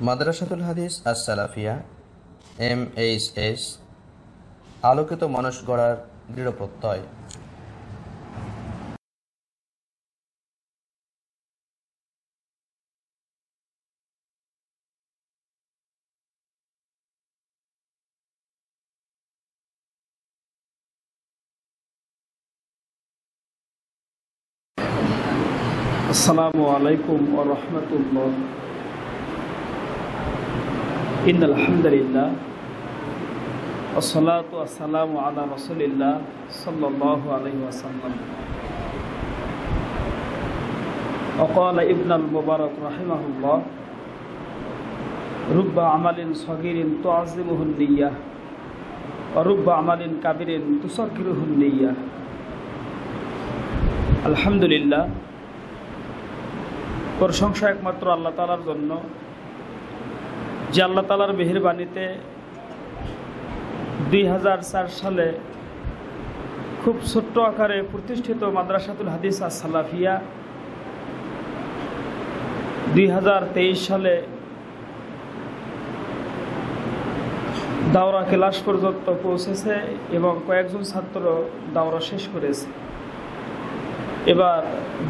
মাদ্রাসাতুল হাদিস আস-সালাফিয়া MHS আলোকিত মানুষ গড়ার দৃঢ় প্রত্যয়। আসসালামু আলাইকুম ওয়া রাহমাতুল্লাহ। ইন্নাল হামদুলিল্লাহ ওয়াসসালাতু ওয়াসসালামু আলা রাসূলিল্লাহ সাল্লাল্লাহু আলাইহি ওয়াসাল্লাম। ওয়াকালা ইবনুল মুবারক রাহিমাহুল্লাহ, রুব্বা আমালিন সগীরিন তুআযিমুহুন নিয়্যাহ ওয়া রুব্বা আমালিন কাবীরিন তুসাগগিরুহুন নিয়্যাহ। আলহামদুলিল্লাহ, প্রশংসা একমাত্র আল্লাহ তাআলার জন্য, যে আল্লাহ তাআলার মেহেরবানিতে 2004 সালে খুব ছোট্ট আকারে প্রতিষ্ঠিত মাদ্রাসাতুল হাদিস আস-সালাফিয়া 2023 সালে দাওরা ক্লাস পর্যন্ত পৌঁছেছে এবং কয়েকজন ছাত্র দাওরা শেষ করেছে। এবার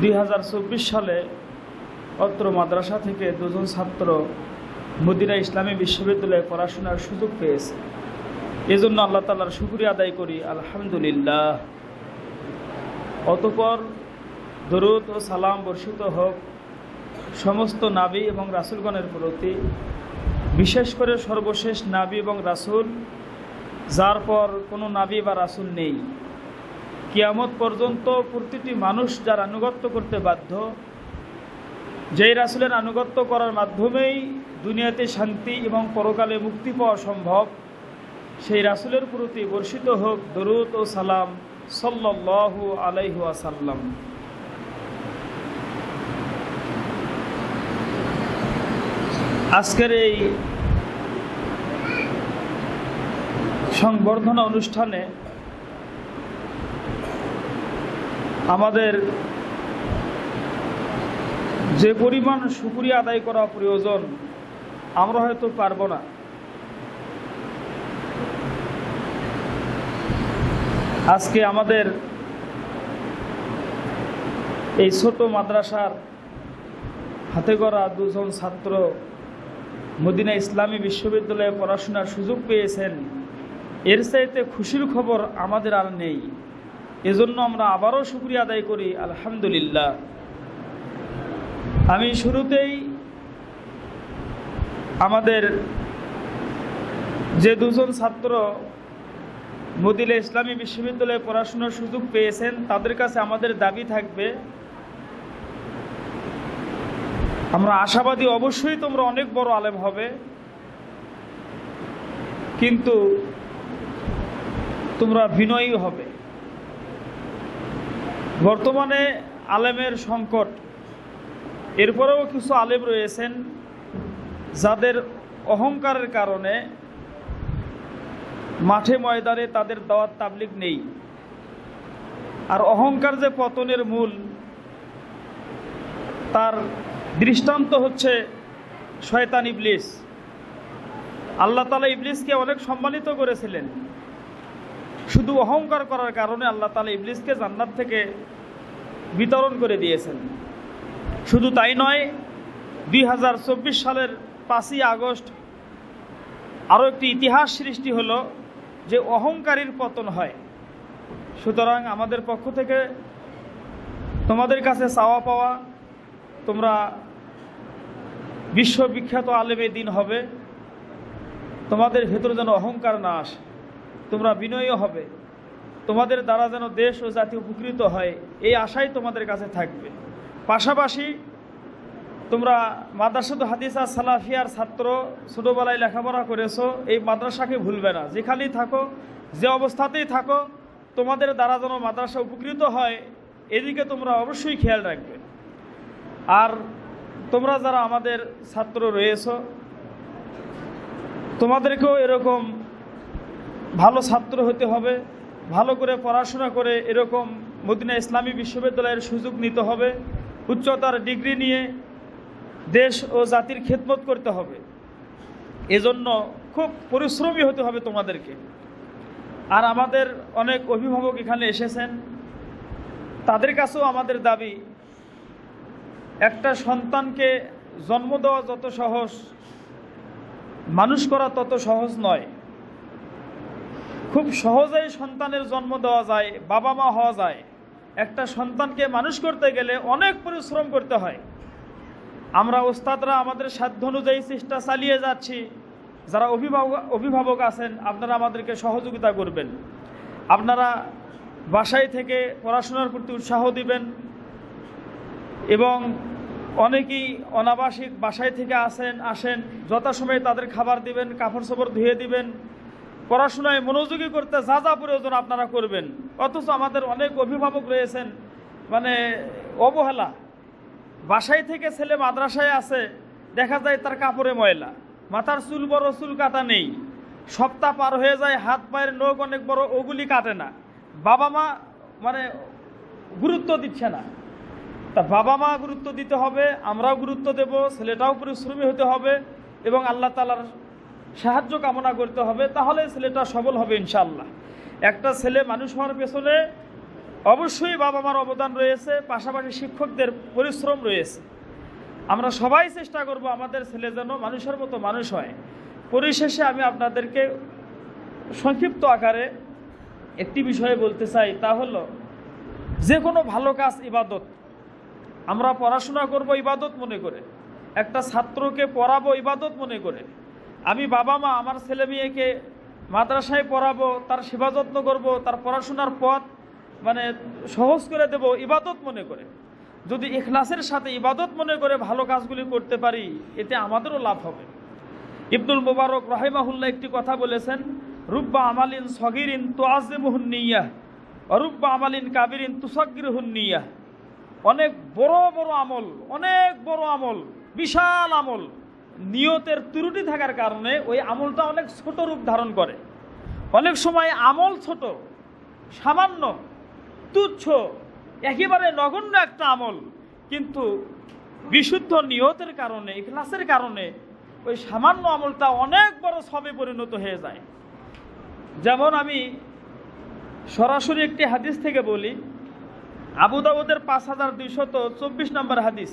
2024 সালে অত্র মাদ্রাসা থেকে দুজন ছাত্র মদিনা ইসলামী বিশ্ববিদ্যালয়ে পড়াশোনার সুযোগ পেয়েছে। এজন্য আল্লাহ তাআলার শুকরিয়া আদায় করি, আলহামদুলিল্লাহ। অতঃপর দরুদ ও সালাম বর্ষিত হোক সমস্ত নাবী এবং রাসূলগণের প্রতি, বিশেষ করে সর্বশেষ নাবী এবং রাসূল, যার পর কোনো নাবী বা রাসূল নেই। কিয়ামত পর্যন্ত প্রতিটি মানুষ যার আনুগত্য করতে বাধ্য, যেই রাসূলের আনুগত্য করার মাধ্যমেই দুনিয়াতে শান্তি এবং পরকালে মুক্তি পাওয়া সম্ভব, সেই রাসূলের প্রতি বর্ষিত হোক দরুদ ও সালাম সাল্লাল্লাহু আলাইহি ওয়াসাল্লাম। আজকের এই সংবর্ধনা অনুষ্ঠানে আমাদের যে পরিমাণ শুকরিয়া আদায় করা প্রয়োজন আমরা হয়তো পারবো না। আজকে আমাদের এই ছোট মাদ্রাসার হাতে গড়া দুজন ছাত্র মদিনা ইসলামী বিশ্ববিদ্যালয়ে পড়াশোনার সুযোগ পেয়েছেন, এর চাইতে খুশির খবর আমাদের আর নেই। এজন্য আমরা আবারও শুকরিয়া আদায় করি, আলহামদুলিল্লাহ। আমি শুরুতেই আমাদের যে দুজন ছাত্র মদিনা ইসলামী বিশ্ববিদ্যালয়ে পড়াশোনার সুযোগ পেয়েছেন তাদের কাছে আমাদের দাবি থাকবে, আমরা আশাবাদী অবশ্যই তোমরা অনেক বড় আলেম হবে, কিন্তু তোমরা বিনয়ী হবে। বর্তমানে আলেমের সংকট, এরপরেও কিছু আলেম রয়েছেন যাদের অহংকারের কারণে মাঠে ময়দানে তাদের দাওয়াত তাবলীগ নেই। আর অহংকার যে পতনের মূল, তার দৃষ্টান্ত হচ্ছে শয়তান ইবলিস। আল্লাহ তাআলা ইবলিসকে অনেক সম্মানিত করেছিলেন, শুধু অহংকার করার কারণে আল্লাহ তাআলা ইবলিসকে জান্নাত থেকে বিতরণ করে দিয়েছেন। শুধু তাই নয়, 2024 সালের 5ই আগস্ট আরও একটি ইতিহাস সৃষ্টি হলো যে অহংকারীর পতন হয়। সুতরাং আমাদের পক্ষ থেকে তোমাদের কাছে চাওয়া পাওয়া, তোমরা বিশ্ববিখ্যাত আলেমে দিন হবে, তোমাদের ভেতরে যেন অহংকার না আসে, তোমরা বিনয়ী হবে, তোমাদের দ্বারা যেন দেশ ও জাতি উপকৃত হয়, এই আশাই তোমাদের কাছে থাকবে। পাশাপাশি তোমরা মাদ্রাসাতুল হাদিস আস-সালাফিয়ার ছাত্র, ছোটোবেলায় লেখাপড়া করেছো, এই মাদ্রাসাকে ভুলবে না। যেখানেই থাকো, যে অবস্থাতেই থাকো, তোমাদের দ্বারা যেন মাদ্রাসা উপকৃত হয়, এদিকে তোমরা অবশ্যই খেয়াল রাখবে। আর তোমরা যারা আমাদের ছাত্র রয়েছো, তোমাদেরকেও এরকম ভালো ছাত্র হতে হবে, ভালো করে পড়াশোনা করে এরকম মদিনা ইসলামী বিশ্ববিদ্যালয়ের সুযোগ নিতে হবে, উচ্চতার ডিগ্রি নিয়ে দেশ ও জাতির খেদমত করতে হবে। এজন্য খুব পরিশ্রমী হতে হবে তোমাদেরকে। আর আমাদের অনেক অভিভাবক এখানে এসেছেন, তাদের কাছেও আমাদের দাবি, একটা সন্তানকে জন্ম দেওয়া যত সহজ, মানুষ করা তত সহজ নয়। খুব সহজেই সন্তানের জন্ম দেওয়া যায়, বাবা মা হওয়া যায়। একটা সন্তানকে মানুষ করতে গেলে অনেক পরিশ্রম করতে হয়। আমরা ওস্তাদরা আমাদের সাধ্য অনুযায়ী চেষ্টা চালিয়ে যাচ্ছি। যারা অভিভাবক আছেন, আপনারা আমাদেরকে সহযোগিতা করবেন। আপনারা বাসায় থেকে পড়াশোনার প্রতি উৎসাহ দিবেন, এবং অনেকেই অনাবাসিক বাসায় থেকে আসেন যথাসময়ে তাদের খাবার দিবেন, কাপড় চোপড় ধুয়ে দিবেন, পড়াশোনায় মনোযোগী করতে যা যা প্রয়োজন আপনারা করবেন। অথচ আমাদের অনেক অভিভাবক রয়েছেন মানে অবহেলা। বাসায় থেকে ছেলে মাদ্রাসায় আছে, দেখা যায় তার কাপড়ে ময়লা, মাথার চুল বড়, চুল কাটা নেই, সপ্তাহ পার হয়ে যায়, হাত পায়ের নখ অনেক বড়, ওগুলি কাটে না। বাবা মা মানে গুরুত্ব দিচ্ছে না। তা বাবা মা গুরুত্ব দিতে হবে, আমরাও গুরুত্ব দেব, ছেলেটাও পরিশ্রমী হতে হবে এবং আল্লাহ তাআলার সাহায্য কামনা করতে হবে, তাহলে ছেলেটা সবল হবে ইনশাআল্লাহ। একটা ছেলে মানুষ হওয়ার পেছনে অবশ্যই বাবা মার অবদান রয়েছে, পাশাপাশি শিক্ষকদের পরিশ্রম রয়েছে। আমরা সবাই চেষ্টা করব আমাদের ছেলে যেন মানুষের মতো মানুষ হয়। পরিশেষে আমি আপনাদেরকে সংক্ষিপ্ত আকারে একটি বিষয়ে বলতে চাই, তা হলো যে কোনো ভালো কাজ ইবাদত। আমরা পড়াশোনা করব ইবাদত মনে করে, একটা ছাত্রকে পড়াবো ইবাদত মনে করে। আমি বাবা মা আমার ছেলে মেয়েকে মাদ্রাসায় পড়াবো, তার সেবা যত্ন করবো, তার পড়াশোনার পথ মানে সহজ করে দেব ইবাদত মনে করে। যদি ইখলাসের সাথে ইবাদত মনে করে ভালো কাজগুলি করতে পারি, এতে আমাদেরও লাভ হবে। ইবনুল মুবারক রাহিমাহুল্লাহ একটি কথা বলেছেন, রুব্বা আমালিন সগিরিন তুআযিমুহুন নিয়াহ ওয়া রুব্বা আমালিন কাবিরিন তুসাগগিরুহুন নিয়াহ। অনেক বড় বড় আমল, অনেক বড় আমল, বিশাল আমল, নিয়তের ত্রুটি থাকার কারণে ওই আমলটা অনেক ছোট রূপ ধারণ করে। অনেক সময় আমল ছোট, সামান্য, তুচ্ছ, একেবারে নগণ্য একটা আমল, কিন্তু বিশুদ্ধ নিয়তের কারণে, ইখলাসের কারণে ওই সামান্য আমলটা অনেক বড় সবে পরিণত হয়ে যায়। যেমন আমি সরাসরি একটি হাদিস থেকে বলি, আবু দাউদের 5224 নম্বর হাদিস,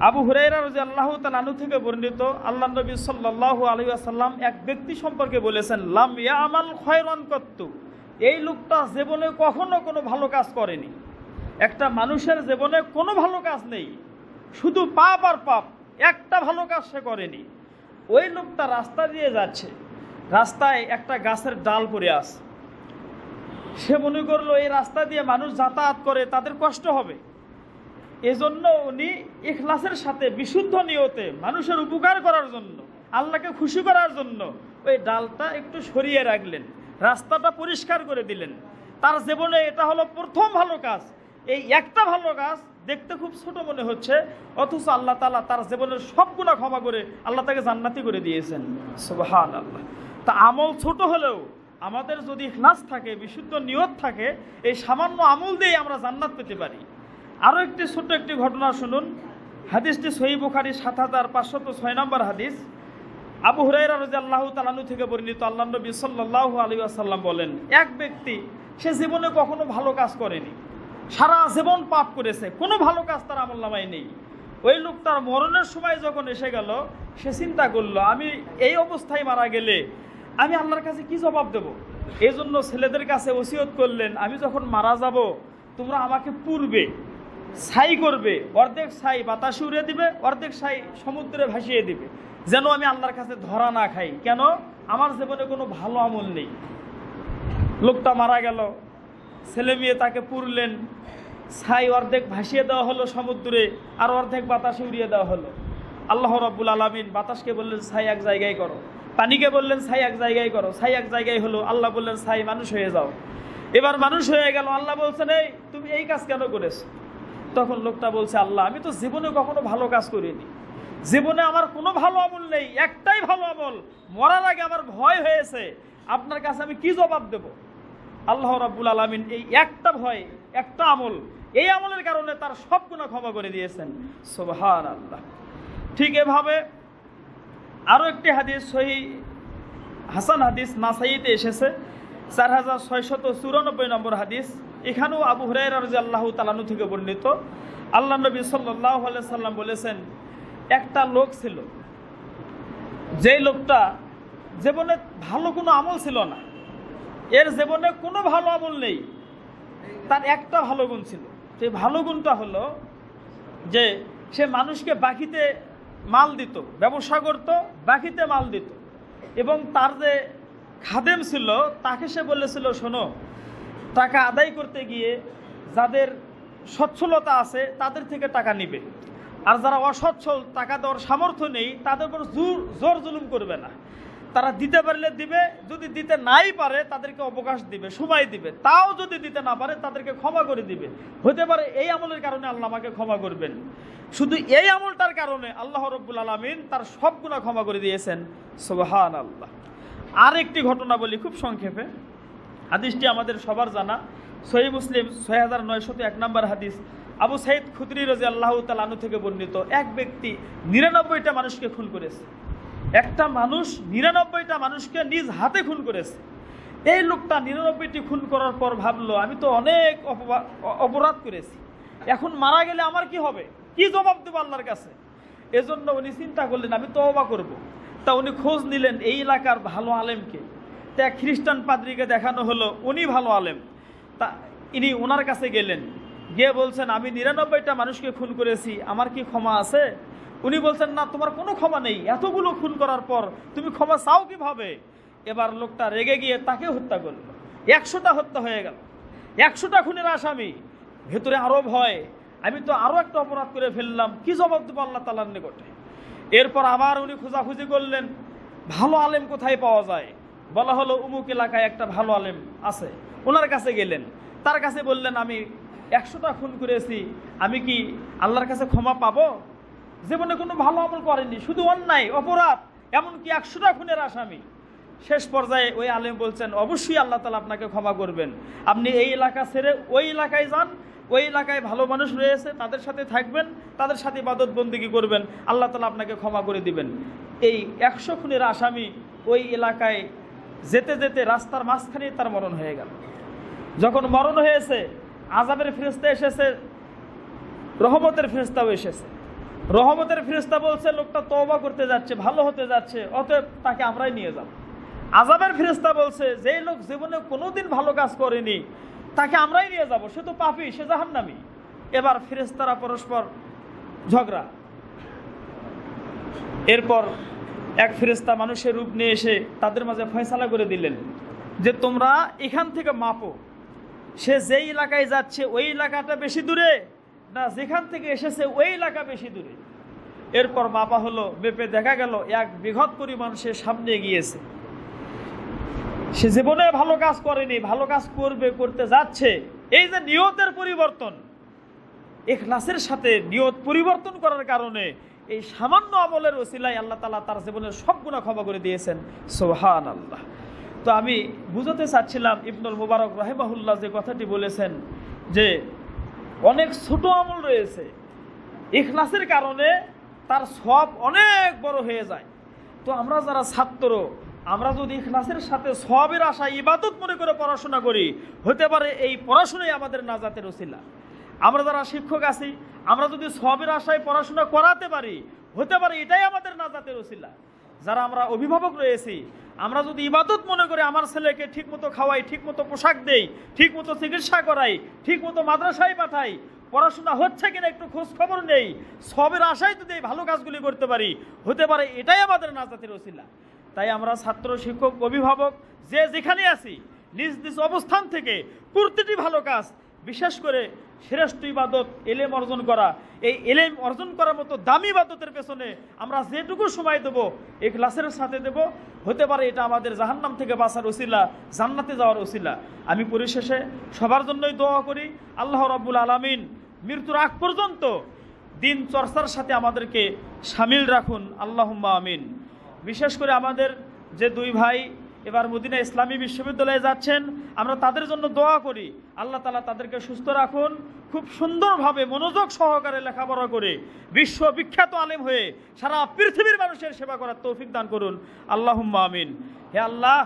আবু হুরায়রা রাদিয়াল্লাহু তাআলা আনহু থেকে বর্ণিত, আল্লাহ নবী সাল্লাল্লাহু আলাইহি ওয়াসাল্লাম এক ব্যক্তি সম্পর্কে বলেছেন, লাম ইয়ামাল খায়রান কাত্তু। এই লোকটা জীবনে কখনো কোনো ভালো কাজ করেনি। একটা মানুষের জীবনে কোনো ভালো কাজ নেই, শুধু পাপ আর পাপ, একটা ভালো কাজ সে করেনি। ওই লোকটা রাস্তা দিয়ে যাচ্ছে, রাস্তায় একটা গাছের ডাল পড়ে আছে। সে মনে করলো এই রাস্তা দিয়ে মানুষ যাতায়াত করে, তাদের কষ্ট হবে। এজন্য উনি ইখলাসের সাথে বিশুদ্ধ নিয়তে মানুষের উপকার করার জন্য, আল্লাহকে খুশি করার জন্য ওই ডালটা একটু সরিয়ে রাখলেন, রাস্তাটা পরিষ্কার করে দিলেন। তার জীবনে এটা হলো প্রথম ভালো কাজ। এই একটা ভালো কাজ দেখতে খুব ছোট মনে হচ্ছে, অথচ আল্লাহ তাআলা তার জীবনের সব গুনাহ ক্ষমা করে আল্লাহ তাকে জান্নাতি করে দিয়েছেন। সুবহানাল্লাহ। তা আমল ছোট হলেও আমাদের যদি ইখলাস থাকে, বিশুদ্ধ নিয়ত থাকে, এই সামান্য আমল দিয়ে আমরা জান্নাত পেতে পারি। আরও একটি ছোট্ট একটি ঘটনা শুনুন। হাদিসটি সহিহ বুখারী 7506 নম্বর হাদিস। আবু হুরায়রা রাদিয়াল্লাহু তাআলা আনহু থেকে বর্ণিত, আল্লাহ নবী সাল্লাল্লাহু আলাইহি ওয়াসাল্লাম বলেন, এক ব্যক্তি সে জীবনে কখনো ভালো কাজ করেনি, সারা জীবন পাপ করেছে, কোনো ভালো কাজ তার আমলনামায় নেই। ওই লোকটার মরণের সময় যখন এসে গেল, সে চিন্তা করলো, আমি এই অবস্থায় মারা গেলে আমি আল্লাহর কাছে কি জবাব দেব। এই জন্য ছেলেদের কাছে ওসিয়ত করলেন, আমি যখন মারা যাব তোমরা আমাকে পুড়বে, ছাই করবে, অর্ধেক ছাই বাতাসে উড়ে দিবে, অর্ধেক ছাই সমুদ্রে ভাসিয়ে দিবে, যেন আমি আল্লাহর কাছে ধরা না খাই। কেন? আমার জীবনে কোনো ভালো আমল নেই। লোকটা মারা গেল, ছেলে মেয়ে তাকে পুড়লেন, ছাই অর্ধেক ভাসিয়ে দেওয়া হলো সমুদ্রে, আর অর্ধেক বাতাসে উড়িয়ে দেওয়া হলো। আল্লাহ রাব্বুল আলামিন বাতাসকে বললেন ছাই এক জায়গায় করো, পানিকে বললেন ছাই এক জায়গায় করো, ছাই এক জায়গায় হলো। আল্লাহ বললেন ছাই মানুষ হয়ে যাও। এবার মানুষ হয়ে গেল। আল্লাহ বলছেন, এই তুমি এই কাজ কেন করেছো? তখন লোকটা বলছে, আল্লাহ আমি তো জীবনে কখনো ভালো কাজ করিনি, জীবনে আমার কোনো ভালো আমল নেই, একটাই ভালো আমল, মরার আগে আমার ভয় হয়েছে, আপনার কাছে আমি কি জবাব দেব? আল্লাহ রাব্বুল আলামিন এই একটা ভয়, একটা আমল, এই আমলের কারণে তার সব গুনাহ ক্ষমা করে দিয়েছেন। সুবহানাল্লাহ। ঠিক এভাবে আরও একটি হাদিস সহিহ হাসান হাদিস নাসাইতে এসেছে 4694 নম্বর হাদিস। এখানেও আবু হুরায়রা রাদিয়াল্লাহু তাআলা আনহু থেকে বর্ণিত, আল্লাহ নবী সাল্লাল্লাহু আলাইহি সাল্লাম বলেছেন, একটা লোক ছিল, যে লোকটা জীবনে ভালো কোনো আমল ছিল না, এর জীবনে কোনো ভালো আমল নেই, তার একটা ভালো গুণ ছিল। সেই ভালো গুণটা হলো যে সে মানুষকে বাকিতে মাল দিত, ব্যবসা করত, বাকিতে মাল দিত, এবং তার যে খাদেম ছিল তাকে সে বলেছিল, শোনো, টাকা আদায় করতে গিয়ে যাদের সচ্ছলতা আছে তাদের থেকে টাকা নিবে, আর যারা অসচ্ছল, টাকা দেওয়ার সামর্থ্য নেই, তাদের উপর জোর জুলুম করবে না। তারা দিতে পারলে দিবে, যদি দিতে নাই পারে তাদেরকে অবকাশ দিবে, সময় দিবে, তাও যদি দিতে না পারে তাদেরকে ক্ষমা করে দিবে। হতে পারে এই আমলের কারণে আল্লাহ আমাকে ক্ষমা করবেন। শুধু এই আমলটার কারণে আল্লাহ রাব্বুল আলামিন তার সব গুনাহ ক্ষমা করে দিয়েছেন। সুবহানাল্লাহ। আর একটি ঘটনা বলি খুব সংক্ষেপে, হাদিসটি আমাদের সবার জানা, সহিহ মুসলিম 6901 নম্বর হাদিস। আবু সাঈদ খুদরি রাদিয়াল্লাহু তাআলা আনহু থেকে বর্ণিত, এক ব্যক্তি 99টা মানুষকে খুন করেছে। একটা মানুষ 99টা মানুষকে নিজ হাতে খুন করেছে। এই লোকটা 99টি খুন করার পর ভাবলো, আমি তো অনেক অপরাধ করেছি, এখন মারা গেলে আমার কি হবে, কি জবাব দেবো আল্লাহর কাছে? এজন্য উনি চিন্তা করলেন, আমি তওবা করব। তা উনি খোঁজ নিলেন এই এলাকার ভালো আলেমকে। তা এক খ্রিস্টান পাদ্রীকে দেখানো হলো, উনি ভালো আলেম। তা ইনি ওনার কাছে গেলেন, গিয়ে বলছেন, আমি 99টা মানুষকে খুন করেছি, আমার কি ক্ষমা আছে? উনি বলছেন, না, তোমার কোনো ক্ষমা নেই, এতগুলো খুন করার পর তুমি ক্ষমা চাও কিভাবে? এবার লোকটা রেগে গিয়ে তাকে হত্যা করলো। 100টা হত্যা হয়ে গেল, 100টা খুনের আসামি। ভেতরে আরো ভয়, আমি তো আরো একটা অপরাধ করে ফেললাম, কি জবাব দেবো আল্লাহ তাআলার নিকটে? এরপর আবার উনি খোঁজাখুঁজি করলেন, ভালো আলেম কোথায় পাওয়া যায়? বলা হলো, অমুক এলাকায় একটা ভালো আলেম আছে। ওনার কাছে গেলেন, তার কাছে বললেন, আমি 100টা খুন করেছি, আমি কি আল্লাহর কাছে ক্ষমা পাবো? জীবনে কোনো ভালো আমল করেনি, শুধু অন্যায় অপরাধ, এমনকি 100টা খুনের আসামি। শেষ পর্যায়ে ওই আলেম বলছেন, অবশ্যই আল্লাহ তাআলা আপনাকে ক্ষমা করবেন, আপনি এই এলাকা ছেড়ে ওই এলাকায় যান, ওই এলাকায় ভালো মানুষ রয়েছে, তাদের সাথে থাকবেন, তাদের সাথে ইবাদত বন্দেগী করবেন, আল্লাহ তাআলা আপনাকে ক্ষমা করে দিবেন। এই 100 খুনের আসামি ওই এলাকায় যেতে যেতে রাস্তার মাঝখানে তার মরণ হয়ে গেল। যখন মরণ হয়েছে, আযাবের ফেরেশতা এসেছে, রহমতের ফেরেশতাও এসেছে। রহমতের ফেরেশতা বলছে, লোকটা তওবা করতে যাচ্ছে, ভালো হতে যাচ্ছে, অতএব তাকে আমরাই নিয়ে যাব। আযাবের ফেরেশতা বলছে, যেই লোক জীবনে কোনোদিন ভালো কাজ করেনি তাকে আমরাই নিয়ে যাব, সে তো পাপী, সে জাহান্নামী। এবার ফেরেশতারা পরস্পর ঝগড়া। এরপর এক ফেরেশতা মানুষের রূপ নিয়ে এসে তাদের মাঝে ফয়সালা করে দিলেন যে, তোমরা এখান থেকে মাপো, সে যেই এলাকায় যাচ্ছে ওই এলাকাটা বেশি দূরে না যেখান থেকে এসেছে ওই এলাকা বেশি দূরে। এরপর মাপা হলো, মেপে দেখা গেল 1 বিঘত পরিমাণ সে সামনে গিয়েছে। সে জীবনে ভালো কাজ করেনি, ভালো কাজ করবে, করতে যাচ্ছে। এই যে নিয়তের পরিবর্তন, ইখলাসের সাথে নিয়ত পরিবর্তন করার কারণে এই সামান্য আমলের ওসিলায় আল্লাহ তাআলা তার জীবনের সব গুনাহ ক্ষমা করে দিয়েছেন। সুবহানাল্লাহ। তো আমি বুঝাতে চাচ্ছিলাম, ইবনুল মুবারক রাহিমাহুল্লাহ যে কথাটি বলেছেন যে অনেক ছোট আমল রয়েছে, ইখলাসের কারণে তার সওয়াব অনেক বড় হয়ে যায়। তো আমরা যারা ছাত্র, আমরা যদি ইখলাসের সাথে সওয়াবের আশায় ইবাদত মনে করে পড়াশোনা করি, হতে পারে এই পড়াশোনাই আমাদের নাজাতের ওসিলা। আমরা যারা শিক্ষক আছি, আমরা যদি সওয়াবের আশায় পড়াশোনা করাতে পারি, হতে পারে এটাই আমাদের নাজাতের ওসিলা। যারা আমরা অভিভাবক রয়েছি, আমরা যদি ইবাদত মনে করে আমার ছেলেকে ঠিকমতো খাওয়াই, ঠিকমতো পোশাক দেই, ঠিকমতো চিকিৎসা করাই, ঠিকমতো মাদ্রাসায় পাঠাই, পড়াশোনা হচ্ছে কিনা একটু খোঁজ খবর নেই, সবের আশায় যদি এই ভালো কাজগুলি করতে পারি, হতে পারে এটাই আমাদের নাজাতের ওসিলা। তাই আমরা ছাত্র, শিক্ষক, অভিভাবক যে যেখানে আছি, নিজ নিজ অবস্থান থেকে প্রতিটি ভালো কাজ, বিশেষ করে শ্রেষ্ঠ ইবাদত এলেম অর্জন করা, এই এলেম অর্জন করার মতো দামি ইবাদতের পেছনে আমরা যেটুকু সময় দেবো ইখলাসের সাথে দেব, হতে পারে এটা আমাদের জাহান্নাম থেকে বাঁচার ওসিলা, জান্নাতে যাওয়ার ওসিলা। আমি পরিশেষে সবার জন্যই দোয়া করি, আল্লাহ রাব্বুল আলামিন মৃত্যুর আগ পর্যন্ত দিন চর্চার সাথে আমাদেরকে শামিল রাখুন, আল্লাহুম্মা আমিন। বিশেষ করে আমাদের যে 2 ভাই এবার মদিনা ইসলামী বিশ্ববিদ্যালয়ে যাচ্ছেন, আমরা তাদের জন্য দোয়া করি, আল্লাহ তাআলা তাদেরকে সুস্থ রাখুন, খুব সুন্দরভাবে মনোযোগ সহকারে লেখাপড়া করে বিশ্ববিখ্যাত আলেম হয়ে সারা পৃথিবীর মানুষের সেবা করার তৌফিক দান করুন, আল্লাহুম্মা আমিন। হে আল্লাহ,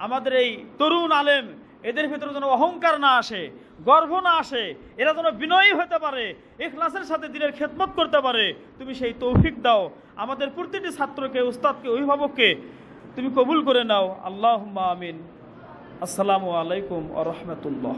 আমাদের এই তরুণ আলেম, এদের ভিতরে যেন অহংকার না আসে, গর্ব না আসে, এরা যেন বিনয়ী হতে পারে, ইখলাসের সাথে দিনের খেদমত করতে পারে, তুমি সেই তৌফিক দাও। আমাদের প্রতিটি ছাত্রকে, উস্তাদকে, অভিভাবককে তুমি কবুল করে নাও, আল্লাহুম্মা আমিন। আসসালামু আলাইকুম ওয়া রাহমাতুল্লাহ।